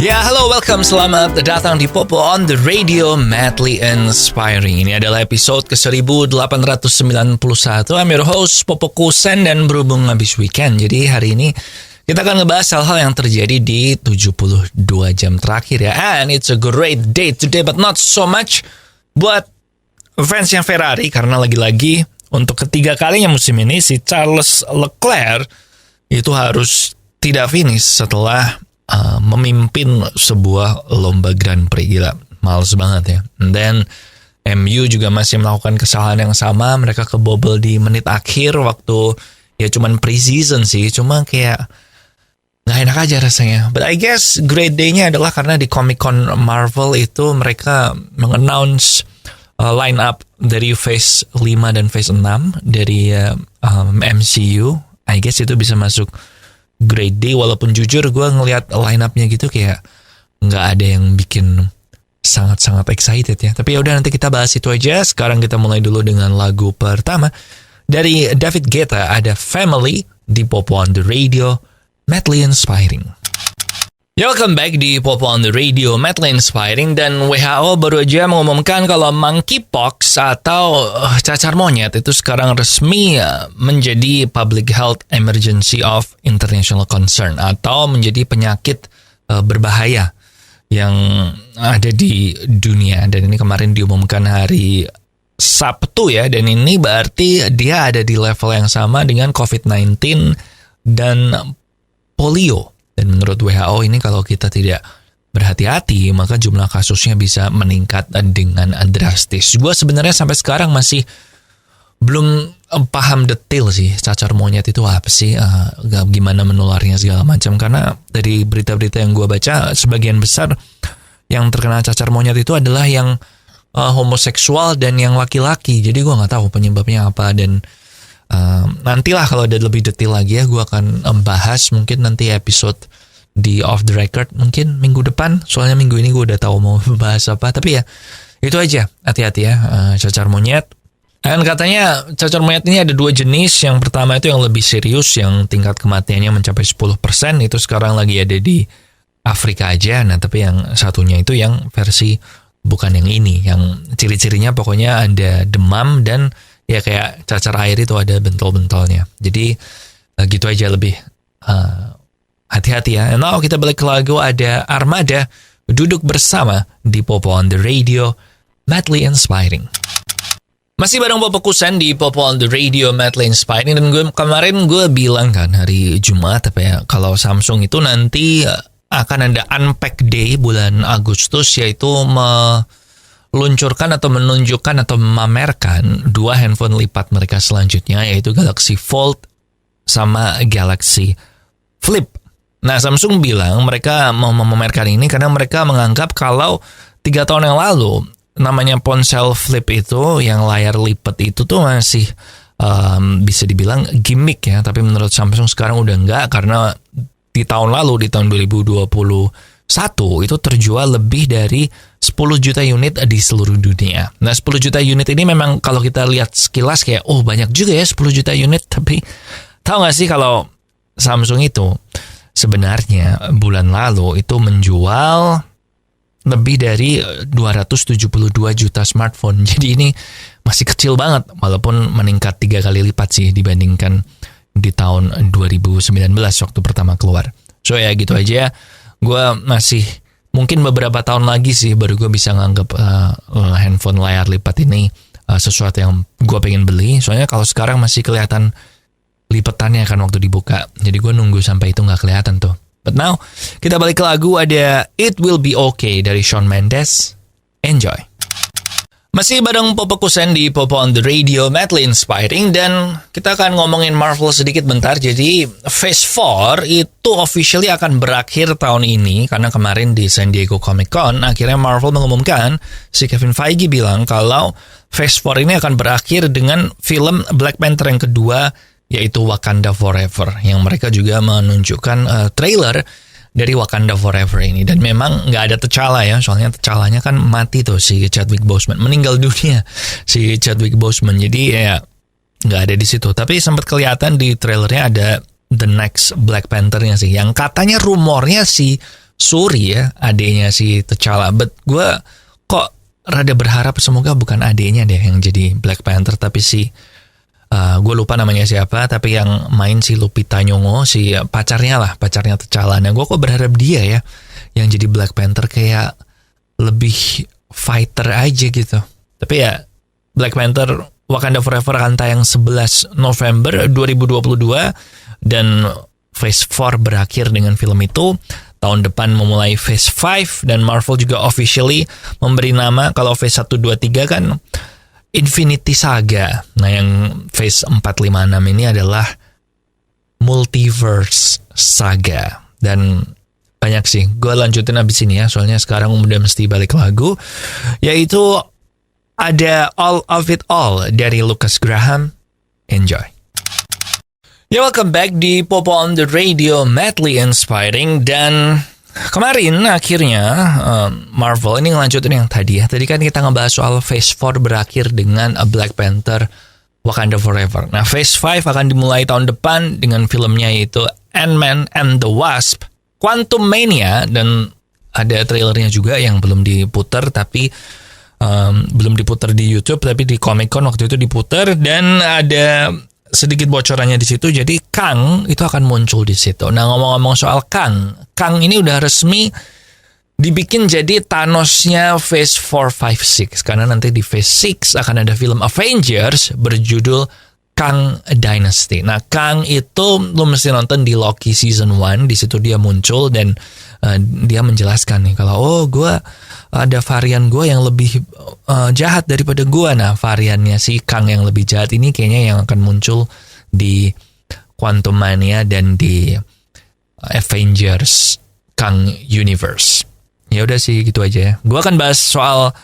Ya, halo, welcome. Selamat datang di Popo on the Radio, Madly Inspiring. Ini adalah episode ke-1891. I'm your host, Popo Kusen, dan berhubung habis weekend. Jadi hari ini kita akan ngebahas hal-hal yang terjadi di 72 jam terakhir ya. And it's a great day today, but not so much buat fansnya Ferrari. Karena lagi-lagi untuk ketiga kalinya musim ini, si Charles Leclerc itu harus tidak finish setelah memimpin sebuah lomba Grand Prix. Gila, males banget ya. And then MU juga masih melakukan kesalahan yang sama. Mereka kebobol di menit akhir waktu ya cuman pre-season sih. Cuma kayak nggak enak aja rasanya. But I guess great day-nya adalah karena di Comic-Con Marvel itu mereka mengannounce line up dari Phase 5 dan Phase 6 dari MCU. I guess itu bisa masuk great day, walaupun jujur gue ngelihat line up-nya gitu kayak nggak ada yang bikin sangat-sangat excited ya. Tapi ya udah, nanti kita bahas itu aja. Sekarang kita mulai dulu dengan lagu pertama dari David Guetta, ada Family di Popo on the Radio, Madly Inspiring. Ya, welcome back di Popo on the Radio, Madly Inspiring. Dan WHO baru aja mengumumkan kalau monkeypox atau cacar monyet itu sekarang resmi menjadi public health emergency of international concern, atau menjadi penyakit berbahaya yang ada di dunia. Dan ini kemarin diumumkan hari Sabtu ya, dan ini berarti dia ada di level yang sama dengan COVID-19 dan polio. Dan menurut WHO ini kalau kita tidak berhati-hati, maka jumlah kasusnya bisa meningkat dengan drastis. Gue sebenarnya sampai sekarang masih belum paham detail sih cacar monyet itu apa sih, gimana menularnya segala macam. Karena dari berita-berita yang gue baca, sebagian besar yang terkena cacar monyet itu adalah yang homoseksual dan yang laki-laki. Jadi gue nggak tahu penyebabnya apa, dan nantilah kalau ada lebih detail lagi ya, gue akan bahas mungkin nanti episode di Off the Record mungkin minggu depan. Soalnya minggu ini gue udah tahu mau bahas apa. Tapi ya itu aja, hati-hati ya, cacar monyet. Dan katanya cacar monyet ini ada dua jenis. Yang pertama itu yang lebih serius, yang tingkat kematiannya mencapai 10%. Itu sekarang lagi ada di Afrika aja. Nah, tapi yang satunya itu yang versi bukan yang ini, yang ciri-cirinya pokoknya ada demam dan ya kayak cacar air itu ada bentol-bentolnya. Jadi gitu aja, lebih hati-hati ya. Now kita balik ke lagu, ada Armada, Duduk Bersama di Popo on the Radio, Madly Inspiring. Masih bareng Popo Kusen di Popo on the Radio, Madly Inspiring. Dan kemarin gue bilang kan hari Jumat apa ya, kalau Samsung itu nanti akan ada Unpack Day bulan Agustus, yaitu meluncurkan atau menunjukkan atau memamerkan dua handphone lipat mereka selanjutnya, yaitu Galaxy Fold sama Galaxy Flip. Nah, Samsung bilang mereka mau memamerkan ini karena mereka menganggap kalau 3 tahun yang lalu namanya ponsel Flip itu, yang layar lipat itu tuh masih bisa dibilang gimmick ya. Tapi menurut Samsung sekarang udah enggak, karena di tahun lalu, di tahun 2021 itu terjual lebih dari 10 juta unit di seluruh dunia. Nah, 10 juta unit ini memang kalau kita lihat sekilas kayak, oh banyak juga ya 10 juta unit. Tapi tahu gak sih kalau Samsung itu sebenarnya bulan lalu itu menjual lebih dari 272 juta smartphone. Jadi ini masih kecil banget, walaupun meningkat 3 kali lipat sih dibandingkan di tahun 2019 waktu pertama keluar. So ya gitu aja. Gue masih mungkin beberapa tahun lagi sih baru gue bisa nganggap handphone layar lipat ini sesuatu yang gue pengen beli. Soalnya kalau sekarang masih kelihatan lipetannya kan waktu dibuka. Jadi gue nunggu sampai itu nggak kelihatan tuh. But now kita balik ke lagu, ada It Will Be Okay dari Shawn Mendes. Enjoy. Masih bareng Popo Kusen di Popo on the Radio, Madly Inspiring. Dan kita akan ngomongin Marvel sedikit bentar. Jadi Phase 4 itu officially akan berakhir tahun ini, karena kemarin di San Diego Comic-Con akhirnya Marvel mengumumkan, si Kevin Feige bilang kalau Phase 4 ini akan berakhir dengan film Black Panther yang kedua, yaitu Wakanda Forever, yang mereka juga menunjukkan trailer dari Wakanda Forever ini. Dan memang nggak ada T'Challa ya, soalnya T'Challanya kan mati tuh, si Chadwick Boseman, meninggal dunia si Chadwick Boseman. Jadi ya nggak ada di situ. Tapi sempat kelihatan di trailernya ada the next Black Panther-nya sih, yang katanya rumornya si Shuri ya, adiknya si T'Challa. But gue kok rada berharap semoga bukan adiknya deh yang jadi Black Panther, tapi si gue lupa namanya siapa, tapi yang main si Lupita Nyong'o, si pacarnya T'Challa. Nah gue kok berharap dia ya yang jadi Black Panther, kayak lebih fighter aja gitu. Tapi ya Black Panther Wakanda Forever akan tayang 11 November 2022 dan Phase 4 berakhir dengan film itu. Tahun depan memulai Phase 5 dan Marvel juga officially memberi nama, kalau Phase 1, 2, 3 kan Infinity Saga. Nah yang Phase 4, 5, 6 ini adalah Multiverse Saga. Dan banyak sih, gue lanjutin abis ini ya, soalnya sekarang udah mesti balik lagu, yaitu ada All of It All dari Lucas Graham. Enjoy. Ya, welcome back di Popo on the Radio, madly inspiring. Dan kemarin akhirnya Marvel ini ngelanjutin yang tadi ya. Tadi kan kita ngebahas soal Phase 4 berakhir dengan Black Panther Wakanda Forever. Nah, Phase 5 akan dimulai tahun depan dengan filmnya yaitu Ant-Man and the Wasp, Quantumania, dan ada trailernya juga yang belum diputer, tapi belum diputer di YouTube, tapi di Comic-Con waktu itu diputer, dan ada sedikit bocorannya di situ. Jadi Kang itu akan muncul di situ. Nah, ngomong-ngomong soal Kang ini udah resmi dibikin jadi Thanos-nya Phase 4, 5, 6, karena nanti di Phase 6 akan ada film Avengers berjudul Kang Dynasty. Nah, Kang itu lo mesti nonton di Loki Season 1. Di situ dia muncul dan dia menjelaskan nih kalau gue ada varian gue yang lebih jahat daripada gue. Nah, variannya si Kang yang lebih jahat ini kayaknya yang akan muncul di Quantumania dan di Avengers Kang Universe. Ya udah sih gitu aja ya. Gue akan bahas soal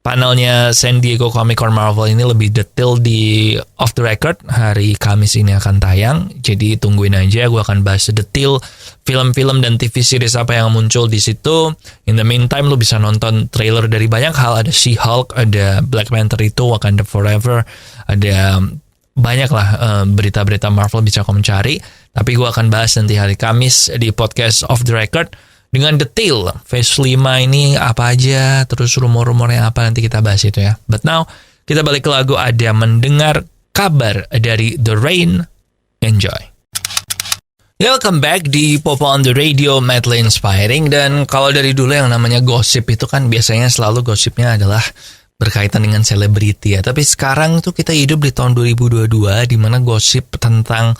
panelnya San Diego Comic-Con Marvel ini lebih detail di Off the Record. Hari Kamis ini akan tayang, jadi tungguin aja. Gue akan bahas detail film-film dan TV series apa yang muncul di situ. In the meantime, lu bisa nonton trailer dari banyak hal. Ada She-Hulk, ada Black Panther itu, Wakanda Forever, ada banyak lah berita-berita Marvel bisa kamu cari. Tapi gue akan bahas nanti hari Kamis di podcast Off the Record dengan detail Phase 5 ini apa aja, terus rumor-rumornya apa, nanti kita bahas itu ya. But now, kita balik ke lagu, ada Mendengar Kabar dari The Rain. Enjoy. Welcome back di Popo on the Radio, madly inspiring. Dan kalau dari dulu yang namanya gosip itu kan biasanya selalu gosipnya adalah berkaitan dengan selebriti ya. Tapi sekarang tuh kita hidup di tahun 2022 di mana gosip tentang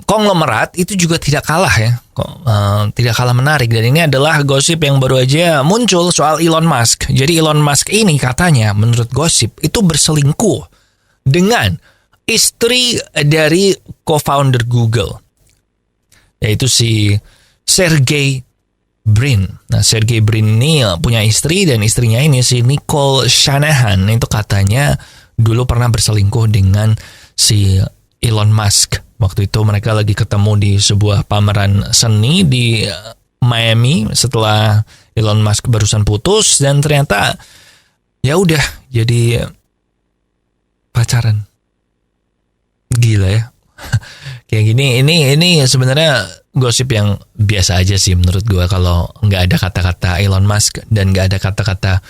konglomerat itu juga tidak kalah ya, tidak kalah menarik. Dan ini adalah gosip yang baru aja muncul soal Elon Musk. Jadi Elon Musk ini katanya menurut gosip itu berselingkuh dengan istri dari co-founder Google, yaitu si Sergey Brin. Nah, Sergey Brin ini punya istri, dan istrinya ini si Nicole Shanahan itu katanya dulu pernah berselingkuh dengan si Elon Musk. Waktu itu mereka lagi ketemu di sebuah pameran seni di Miami setelah Elon Musk barusan putus, dan ternyata ya udah jadi pacaran. Gila ya. Kayak gini, ini sebenarnya gosip yang biasa aja sih menurut gue kalau nggak ada kata-kata Elon Musk dan nggak ada kata-kata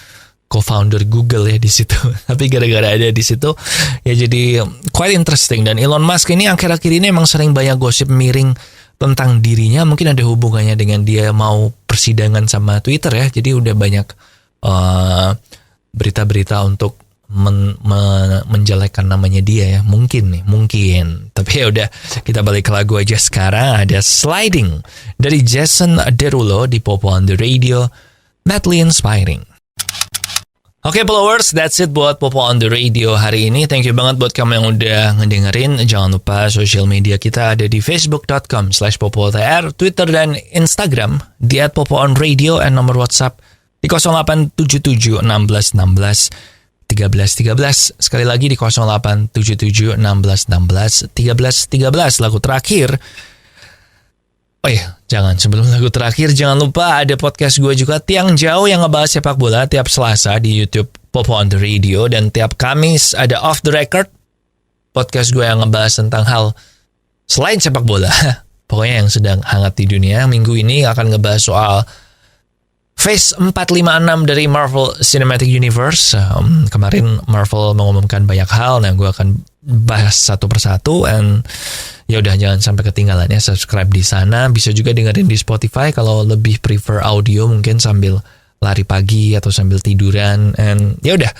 co-founder Google ya di situ. Tapi gara-gara ada di situ ya jadi quite interesting. Dan Elon Musk ini akhir-akhir ini emang sering banyak gosip miring tentang dirinya. Mungkin ada hubungannya dengan dia mau persidangan sama Twitter ya. Jadi udah banyak berita-berita untuk menjelekkan namanya dia ya. Mungkin. Tapi ya udah, kita balik ke lagu aja sekarang. Ada Sliding dari Jason Derulo di Popo on the Radio, madly inspiring. Oke, followers, that's it buat Popo on the Radio hari ini. Thank you banget buat kamu yang udah ngedengerin. Jangan lupa sosial media kita ada di facebook.com/popotr, Twitter dan Instagram di @popoonradio, dan nomor WhatsApp di 0877 16 16 13 13. Sekali lagi di 0877 16 16 13 13. Lagu terakhir. Oh iya, sebelum lagu terakhir, jangan lupa ada podcast gue juga, Tiang Jauh, yang ngebahas sepak bola tiap Selasa di YouTube Popo on the Radio, dan tiap Kamis ada Off the Record, podcast gue yang ngebahas tentang hal selain sepak bola. pokoknya yang sedang hangat di dunia. Minggu ini akan ngebahas soal Phase 456 dari Marvel Cinematic Universe. Kemarin Marvel mengumumkan banyak hal, nah gue akan bahas satu persatu. And ya udah, jangan sampai ketinggalan ya, subscribe di sana. Bisa juga dengerin di Spotify kalau lebih prefer audio, mungkin sambil lari pagi atau sambil tiduran. And ya udah,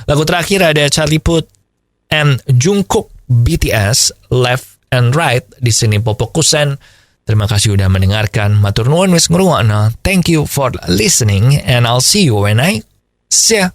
lagu terakhir ada Charlie Puth and Jungkook BTS, Left and Right. Di sini Popo Kusen. Terima kasih udah mendengarkan. Matur nuwun wis ngrungokno. Thank you for listening and I'll see you when I see ya.